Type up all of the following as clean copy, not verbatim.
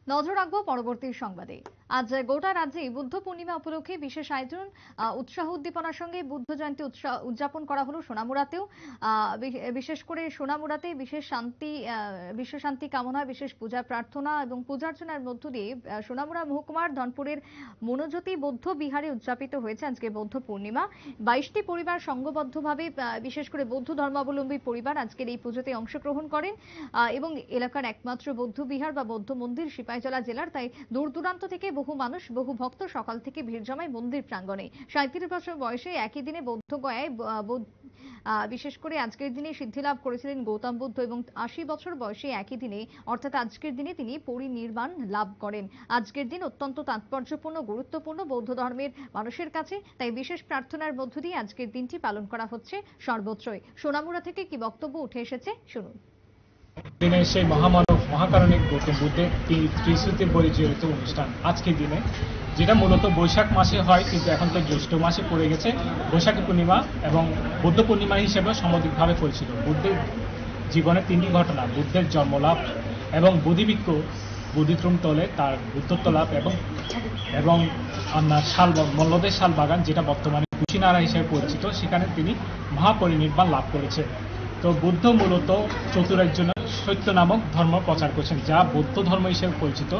নজর রাখবো পরবর্তী সংবাদে। আজ গোটা রাজ্যে বুদ্ধ পূর্ণিমা উপলক্ষে বিশেষ আয়োজন, উৎসাহ উদ্দীপনার সঙ্গে বুদ্ধ জয়ন্তী উদযাপন করা হলো সোনামুড়াতেও। বিশেষ করে সোনামুড়াতে বিশেষ শান্তি, বিশ্ব শান্তি কামনা, বিশেষ পূজা প্রার্থনা এবং পূজার্চনার মধ্য দিয়ে সোনামুড়া মহকুমার ধনপুরের মনোজ্যোতি বৌদ্ধ বিহারে উদযাপিত হয়েছে আজকে বৌদ্ধ পূর্ণিমা। 22টি পরিবার সংঘবদ্ধভাবে, বিশেষ করে বৌদ্ধ ধর্মাবলম্বী পরিবার আজকের এই পুজোতে অংশগ্রহণ করেন এবং এলাকার একমাত্র বৌদ্ধ বিহার বা বৌদ্ধ মন্দির সিপাহীজলা জেলার, তাই দূর দূরান্ত থেকে বহু মানুষ, বহু ভক্ত সকাল থেকে ভিড় জমায় মন্দির প্রাঙ্গণে। 37 বছর বয়সে একই দিনে বৌদ্ধগয়ায় বিশেষ করে আজকের দিনে সিদ্ধিলাভ করেছিলেন গৌতম বুদ্ধ এবং 80 বছর বয়সে একই দিনে অর্থাৎ আজকের দিনে তিনি পরিনির্বাণ লাভ করেন। আজকের দিন অত্যন্ত তাৎপর্যপূর্ণ, গুরুত্বপূর্ণ বৌদ্ধ ধর্মের মানুষের কাছে, তাই বিশেষ প্রার্থনার মধ্য দিয়ে আজকের দিনটি পালন করা হচ্ছে সর্বত্রই। সোনামুড়া থেকে কি বক্তব্য উঠে এসেছে শুনুন। দিনে সেই মহামানব মহাকারণিক গৌতম বুদ্ধের ত্রিশ্রুতি পরিচালিত অনুষ্ঠান আজকের দিনে, যেটা মূলত বৈশাখ মাসে হয়, কিন্তু এখন তো জ্যৈষ্ঠ মাসে পড়ে গেছে। বৈশাখী পূর্ণিমা এবং বৌদ্ধ পূর্ণিমা হিসেবে সমধিকভাবে পরিচিত। বুদ্ধের জীবনে 3টি ঘটনা, বুদ্ধের জন্মলাভ এবং বোধিবৃক্ষ বোধিদ্রুম তলে তার বুদ্ধত্ব লাভ এবং আপনার মল্লদের শাল বাগান, যেটা বর্তমানে কুশিনারা হিসেবে পরিচিত, সেখানে তিনি মহাপরিনির্বাণ লাভ করেছেন। তো বুদ্ধ মূলত চতুরার্য সত্য নামক ধর্ম প্রচার করেছেন, যা বৌদ্ধ ধর্ম হিসেবে পরিচিত।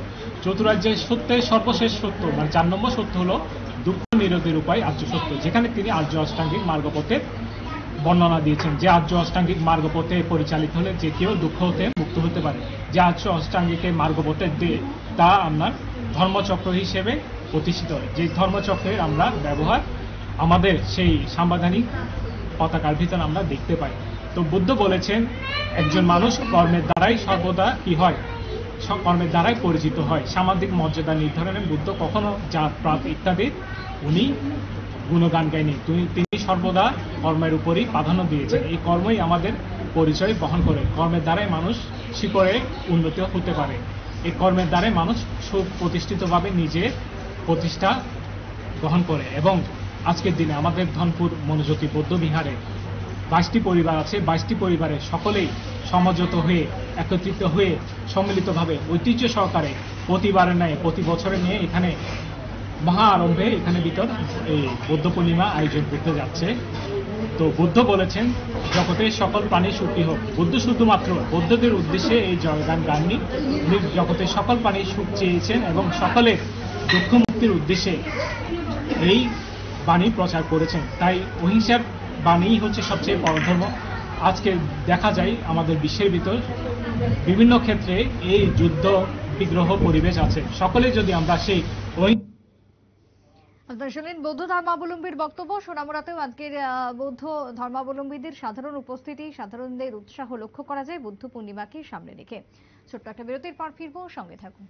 চতুরার্যের সত্যের সর্বশেষ সত্য, মানে 4 নম্বর সত্য হলো দুঃখ নিরোধের উপায় আর্য সত্য, যেখানে তিনি আর্য অষ্টাঙ্গিক মার্গপথের বর্ণনা দিয়েছেন। যে আর্য অষ্টাঙ্গিক মার্গপথে পরিচালিত হলে যে কেউ দুঃখ হতে মুক্ত হতে পারে। যে আর্য অষ্টাঙ্গিকের মার্গপথে তা আপনার ধর্মচক্র হিসেবে প্রতিষ্ঠিত হয়। যে ধর্মচক্রের আমরা ব্যবহার আমাদের সেই সাংবিধানিক পতাকার ভিতরে আমরা দেখতে পাই। তো বুদ্ধ বলেছেন, একজন মানুষ কর্মের দ্বারাই সর্বদা কি হয়, কর্মের দ্বারাই পরিচিত হয়। সামাজিক মর্যাদা নির্ধারণে বুদ্ধ কখনো জাত পাত ইত্যাদি উনি গুণগান গায়নি। তিনি সর্বদা কর্মের উপরই প্রাধান্য দিয়েছেন। এই কর্মই আমাদের পরিচয় বহন করে। কর্মের দ্বারাই মানুষ শিকড়ে উন্নতি হতে পারে। এই কর্মের দ্বারাই মানুষ সুপ্রতিষ্ঠিতভাবে নিজের প্রতিষ্ঠা গ্রহণ করে। এবং আজকের দিনে আমাদের ধনপুর মনোজ্যোতি বৌদ্ধ বিহারে 22টি পরিবার আছে। 22টি পরিবারের সকলেই সমঝোত হয়ে, একত্রিত হয়ে, সম্মিলিতভাবে ঐতিহ্য সহকারে প্রতিবারের ন্যায় প্রতি বছরের নিয়ে এখানে মহা আরম্ভে এখানে এই বৌদ্ধ পূর্ণিমা আয়োজন করতে যাচ্ছে। তো বুদ্ধ বলেছেন, জগতের সকল প্রাণী সুখী হোক। বুদ্ধ শুধুমাত্র বৌদ্ধদের উদ্দেশ্যে এই জয়গান গাননি, উনি জগতের সকল প্রাণী সুখ চেয়েছেন এবং সকলের দুঃখ মুক্তির উদ্দেশ্যে এই বাণী প্রচার করেছেন। তাই অহিংসার বাণী হচ্ছে সবচেয়ে বড় ধর্ম। আজকে দেখা যায় আমাদের বিশ্বের ভিতর বিভিন্ন ক্ষেত্রে এই যুদ্ধ বিগ্রহ পরিবেশ আছে। সকলে যদি আমরা সেই আপনারা শুনলেন বৌদ্ধ ধর্মাবলম্বীর বক্তব্য। সোনামুড়াতেও আজকের বৌদ্ধ ধর্মাবলম্বীদের সাধারণ উপস্থিতি, সাধারণদের উৎসাহ লক্ষ্য করা যায় বুদ্ধ পূর্ণিমাকে সামনে রেখে। ছোট্ট একটা বিরতির পর ফিরবো, সঙ্গে থাকুন।